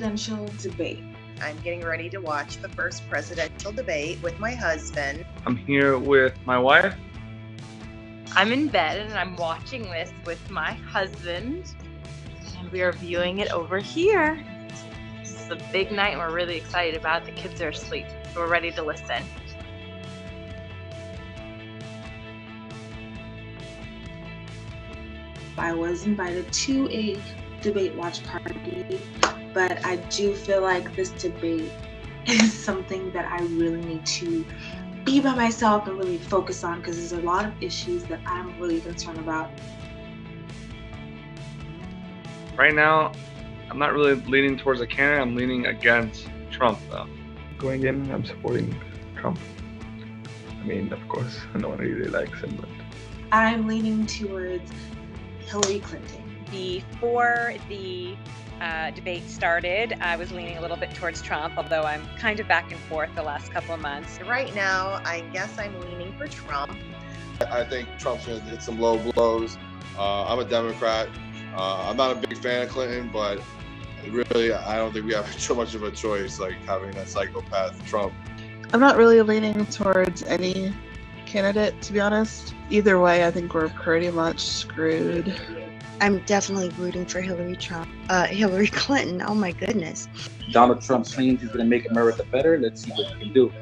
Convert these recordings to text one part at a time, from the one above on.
presidential debate. I'm getting ready to watch the first presidential debate with my husband. I'm here with my wife. I'm in bed and I'm watching this with my husband, and we are viewing it over here. It's a big night and we're really excited about it. The kids are asleep, so we're ready to listen. I was invited to a debate watch party, but I do feel like this debate is something that I really need to be by myself and really focus on, because there's a lot of issues that I'm really concerned about. Right now, I'm not really leaning towards a candidate. I'm leaning against Trump, though. Going in, I'm supporting Trump. I mean, of course, no one really likes him, but I'm leaning towards Hillary Clinton. Before the debate started, I was leaning a little bit towards Trump, although I'm kind of back and forth the last couple of months. Right now, I guess I'm leaning for Trump. I think Trump's going to hit some low blows. I'm a Democrat. I'm not a big fan of Clinton, but really, I don't think we have too much of a choice, like having that psychopath Trump. I'm not really leaning towards any candidate, to be honest. Either way, I think we're pretty much screwed. I'm definitely rooting for Hillary Clinton. Oh my goodness. Donald Trump claims he's going to make America better. Let's see what he can do.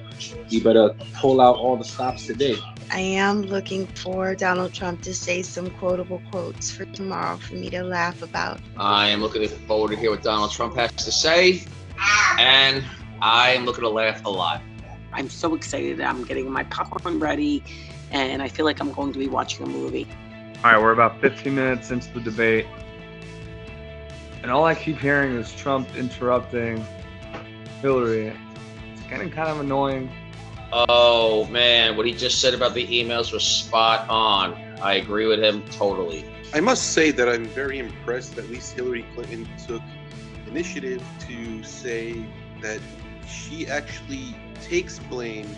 He better pull out all the stops today. I am looking for Donald Trump to say some quotable quotes for tomorrow for me to laugh about. I am looking forward to hear what Donald Trump has to say, and I am looking to laugh a lot. I'm so excited. I'm getting my popcorn ready, and I feel like I'm going to be watching a movie. All right, we're about 15 minutes into the debate, and all I keep hearing is Trump interrupting Hillary. It's getting kind of annoying. Oh man, what he just said about the emails was spot on. I agree with him totally. I must say that I'm very impressed that at least Hillary Clinton took initiative to say that she actually takes blame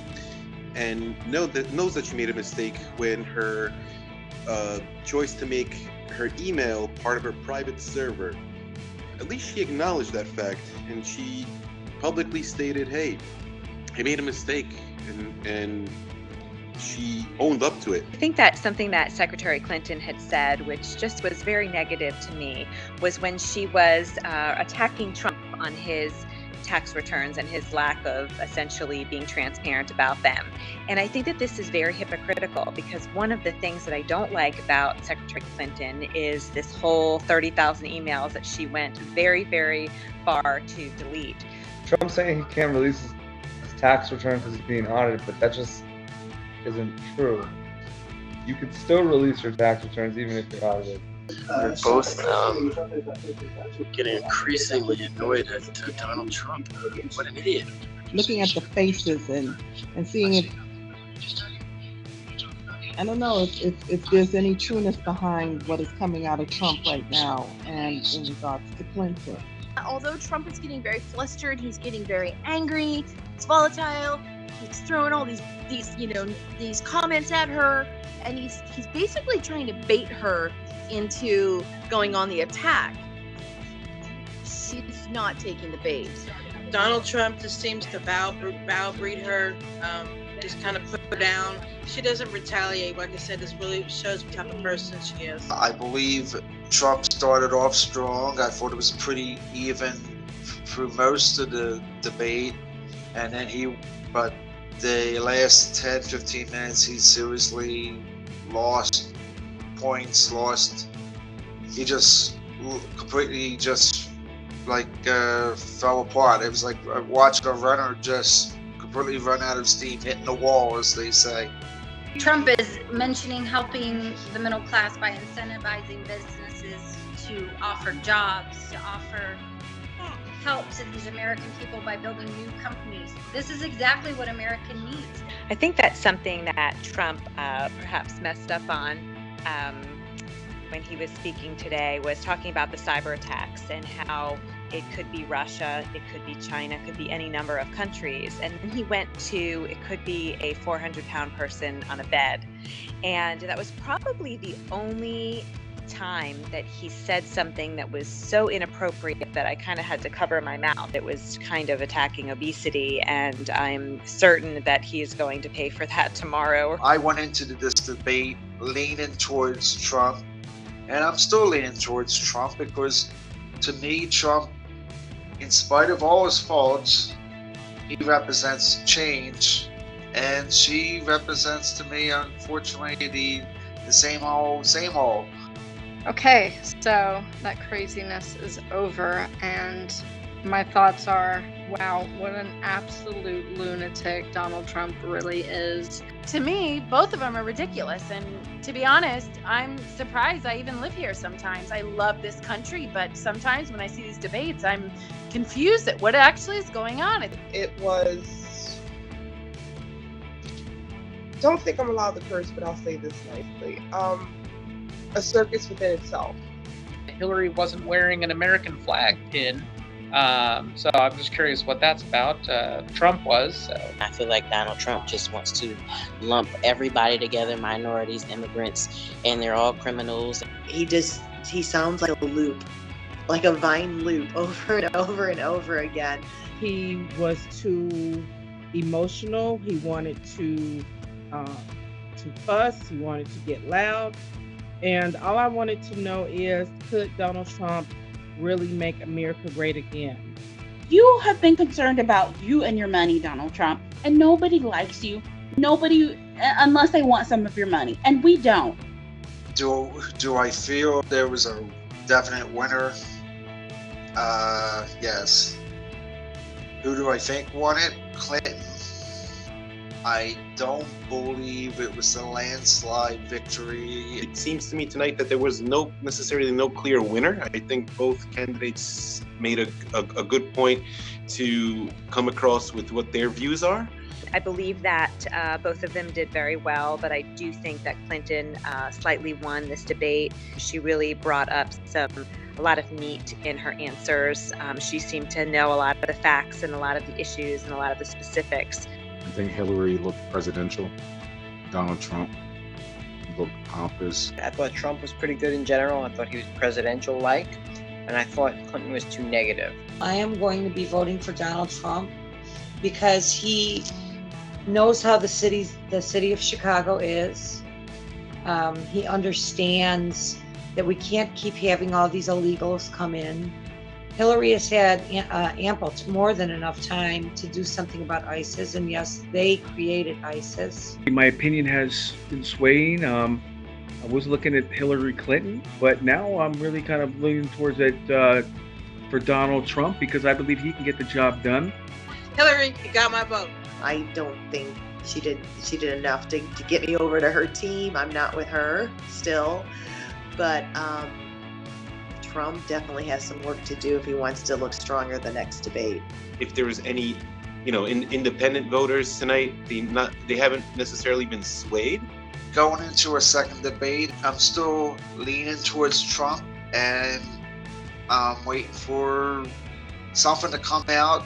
and knows that she made a mistake when her choice to make her email part of her private server. At least she acknowledged that fact, and she publicly stated, hey, I made a mistake, and she owned up to it. I think that something that Secretary Clinton had said, which just was very negative to me, was when she was attacking Trump on his tax returns and his lack of essentially being transparent about them. And I think that this is very hypocritical, because one of the things that I don't like about Secretary Clinton is this whole 30,000 emails that she went very, very far to delete. Trump's saying he can't release his tax return because he's being audited, but that just isn't true. You can still release your tax returns even if you're audited. We're both getting increasingly annoyed at Donald Trump. What an idiot. Looking at the faces and seeing if, I don't know if there's any trueness behind what is coming out of Trump right now and in regards to Clinton. Although Trump is getting very flustered, he's getting very angry, he's volatile, he's throwing all these comments at her, and he's basically trying to bait her into going on the attack. She's not taking the bait. Donald Trump just seems to browbeat her, just kind of put her down. She doesn't retaliate. Like I said, this really shows what type of person she is. I believe Trump started off strong. I thought it was pretty even through most of the debate, and then but the last 10-15 minutes he seriously lost points, he just completely fell apart. It was like watching a runner just completely run out of steam, hitting the wall, as they say. Trump is mentioning helping the middle class by incentivizing businesses to offer jobs, to offer help to these American people by building new companies. This is exactly what America needs. I think that's something that Trump perhaps messed up on when he was speaking today, was talking about the cyber attacks and how it could be Russia, it could be China, it could be any number of countries. And then he went to, it could be a 400-pound person on a bed. And that was probably the only time that he said something that was so inappropriate that I kind of had to cover my mouth. It was kind of attacking obesity, and I'm certain that he's going to pay for that tomorrow. I went into this debate leaning towards Trump, and I'm still leaning towards Trump because to me, Trump, in spite of all his faults, he represents change, and she represents to me, unfortunately, the same old, same old. Okay, so that craziness is over, and my thoughts are, wow, what an absolute lunatic Donald Trump really is. To me, both of them are ridiculous. And to be honest, I'm surprised I even live here sometimes. I love this country, but sometimes when I see these debates, I'm confused at what actually is going on. It was, don't think I'm allowed to curse, but I'll say this nicely. A circus within itself. Hillary wasn't wearing an American flag pin. So I'm just curious what that's about. Trump was. So. I feel like Donald Trump just wants to lump everybody together, minorities, immigrants, and they're all criminals. He sounds like a loop, like a Vine loop over and over and over again. He was too emotional. He wanted to fuss. He wanted to get loud. And all I wanted to know is, could Donald Trump really make America great again? You have been concerned about you and your money, Donald Trump, and nobody likes you. Nobody, unless they want some of your money, and we don't. Do I feel there was a definite winner? Yes. Who do I think won it? Clinton. I don't believe it was a landslide victory. It seems to me tonight that there was necessarily no clear winner. I think both candidates made a good point to come across with what their views are. I believe that both of them did very well, but I do think that Clinton slightly won this debate. She really brought up a lot of meat in her answers. She seemed to know a lot of the facts and a lot of the issues and a lot of the specifics. I think Hillary looked presidential. Donald Trump looked pompous. I thought Trump was pretty good in general. I thought he was presidential-like, and I thought Clinton was too negative. I am going to be voting for Donald Trump because he knows how the city of Chicago is. He understands that we can't keep having all these illegals come in. Hillary has had more than enough time to do something about ISIS, and yes, they created ISIS. My opinion has been swaying. I was looking at Hillary Clinton, but now I'm really kind of leaning towards it for Donald Trump because I believe he can get the job done. Hillary, you got my vote. I don't think she did enough to get me over to her team. I'm not with her still, but Trump definitely has some work to do if he wants to look stronger the next debate. If there was any, independent voters tonight, they haven't necessarily been swayed. Going into a second debate, I'm still leaning towards Trump, and I'm waiting for something to come out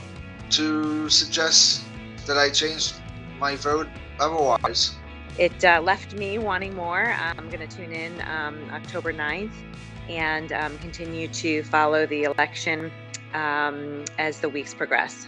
to suggest that I change my vote otherwise. It left me wanting more. I'm going to tune in October 9th and continue to follow the election as the weeks progress.